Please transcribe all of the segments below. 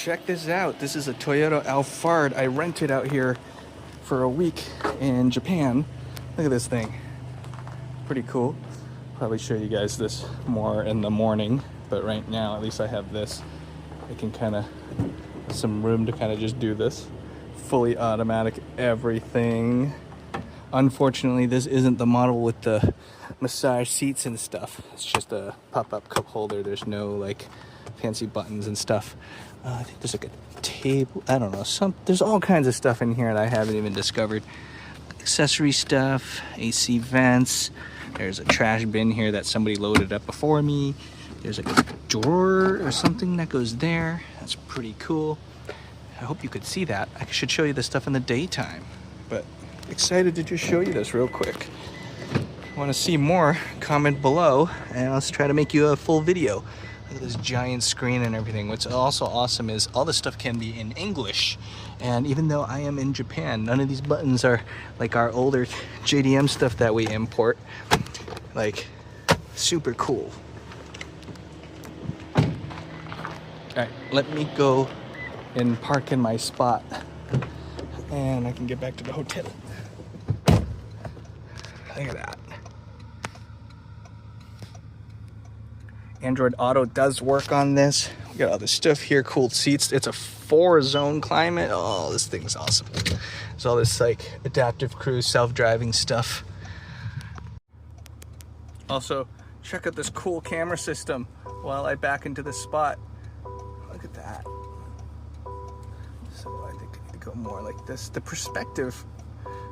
check this out. This is a Toyota Alphard. I rented out here for a week in Japan. Look at this thing. Pretty cool. Probably show you guys this more in the morning, but right now at least I have this. I can kind of, some room to kind of just do this. Fully automatic everything. Unfortunately, this isn't the model with the massage seats and stuff. It's just a pop-up cup holder. There's no like fancy buttons and stuff. I think there's like a table. I don't know. There's all kinds of stuff in here that I haven't even discovered. Accessory stuff, AC vents. There's a trash bin here that somebody loaded up before me. There's like a drawer or something that goes there. That's pretty cool. I hope you could see that. I should show you this stuff in the daytime, but excited to just show you this real quick. Want to see more? Comment below and I'll try to make you a full video. Look at this giant screen and everything. What's also awesome is all this stuff can be in English, and even though I am in Japan, none of these buttons are like our older JDM stuff that we import. Like, super cool. All right, let me go and park in my spot and I can get back to the hotel. Look at that. Android Auto does work on this. We got all this stuff here, cool seats. It's a 4-zone climate. Oh, this thing's awesome. There's all this like adaptive cruise, self-driving stuff. Also, check out this cool camera system while I back into this spot. Look at that. So I think I need to go more like this. The perspective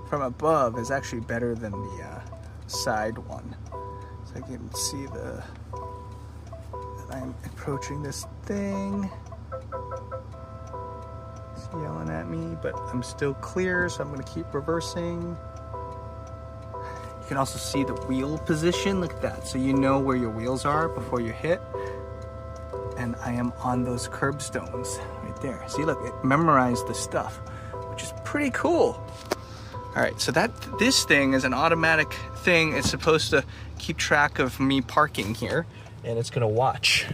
from above is actually better than the side one. So I can see that I'm approaching this thing. It's yelling at me, but I'm still clear, so I'm gonna keep reversing. You can also see the wheel position, look at that. So you know where your wheels are before you hit. And I am on those curbstones right there. See, look, it memorized the stuff, which is pretty cool. All right, so this thing is an automatic thing. It's supposed to keep track of me parking here, and it's gonna watch.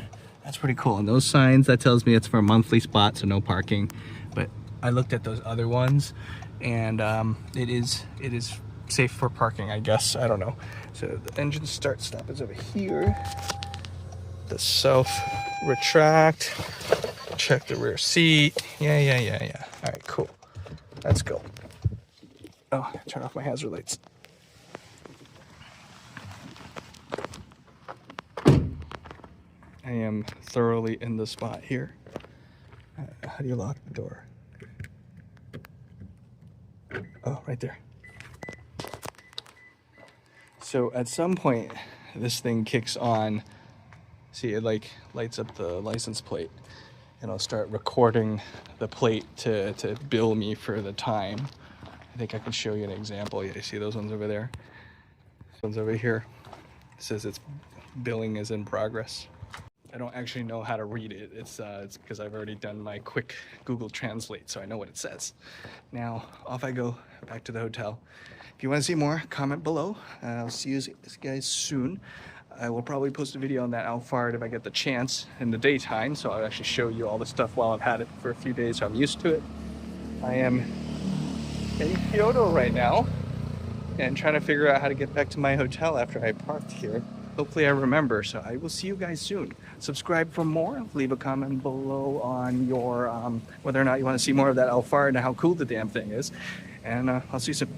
That's pretty cool. And those signs, that tells me it's for a monthly spot, so no parking. But I looked at those other ones, and it is safe for parking, I guess. I don't know. So the engine start stop is over here. The self retract. Check the rear seat. Yeah. All right, cool. Let's go. Oh, turn off my hazard lights. I am thoroughly in the spot here. How do you lock the door? Oh, right there. So at some point, this thing kicks on. See, it like lights up the license plate, and I'll start recording the plate to bill me for the time. I think I can show you an example. Yeah, you see those ones over there? This one's over here. It says it's billing is in progress. I don't actually know how to read it. It's because I've already done my quick Google Translate, so I know what it says. Now, off I go back to the hotel. If you want to see more, comment below. I'll see you guys soon. I will probably post a video on that Alphard if I get the chance in the daytime, so I'll actually show you all the stuff while I've had it for a few days, so I'm used to it. I am in Kyoto right now and trying to figure out how to get back to my hotel after I parked here. Hopefully I remember, so I will see you guys soon. Subscribe for more. Leave a comment below on your whether or not you want to see more of that Alphard and how cool the damn thing is. And I'll see you soon.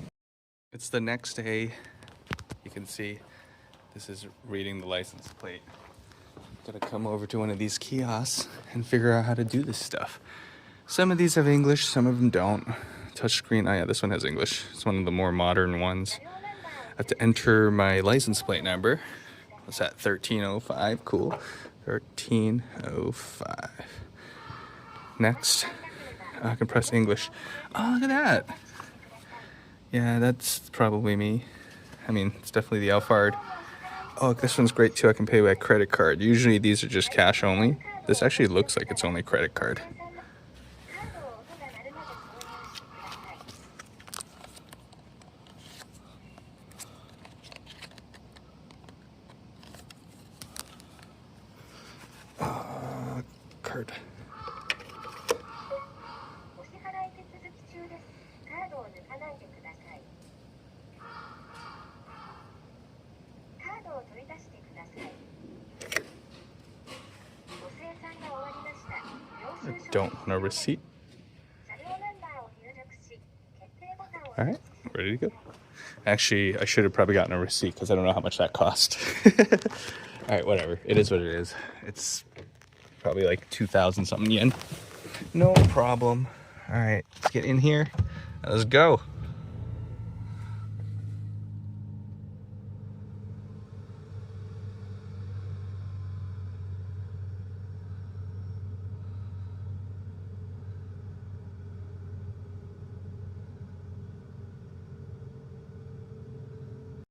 It's the next day. You can see this is reading the license plate. Gotta come over to one of these kiosks and figure out how to do this stuff. Some of these have English, some of them don't. Touchscreen, oh yeah, this one has English. It's one of the more modern ones. I have to enter my license plate number. What's that, 1305, cool. 1305. Next, I can press English. Oh, look at that. Yeah, that's probably me. I mean, it's definitely the Alphard. Oh, this one's great too. I can pay by credit card. Usually these are just cash only. This actually looks like it's only credit card. Card. don't want a receipt. All right, ready to go. Actually, I should have probably gotten a receipt because I don't know how much that cost. All right, whatever. It is what it is. It's probably like 2,000 something yen. No problem. All right, let's get in here. Let's go.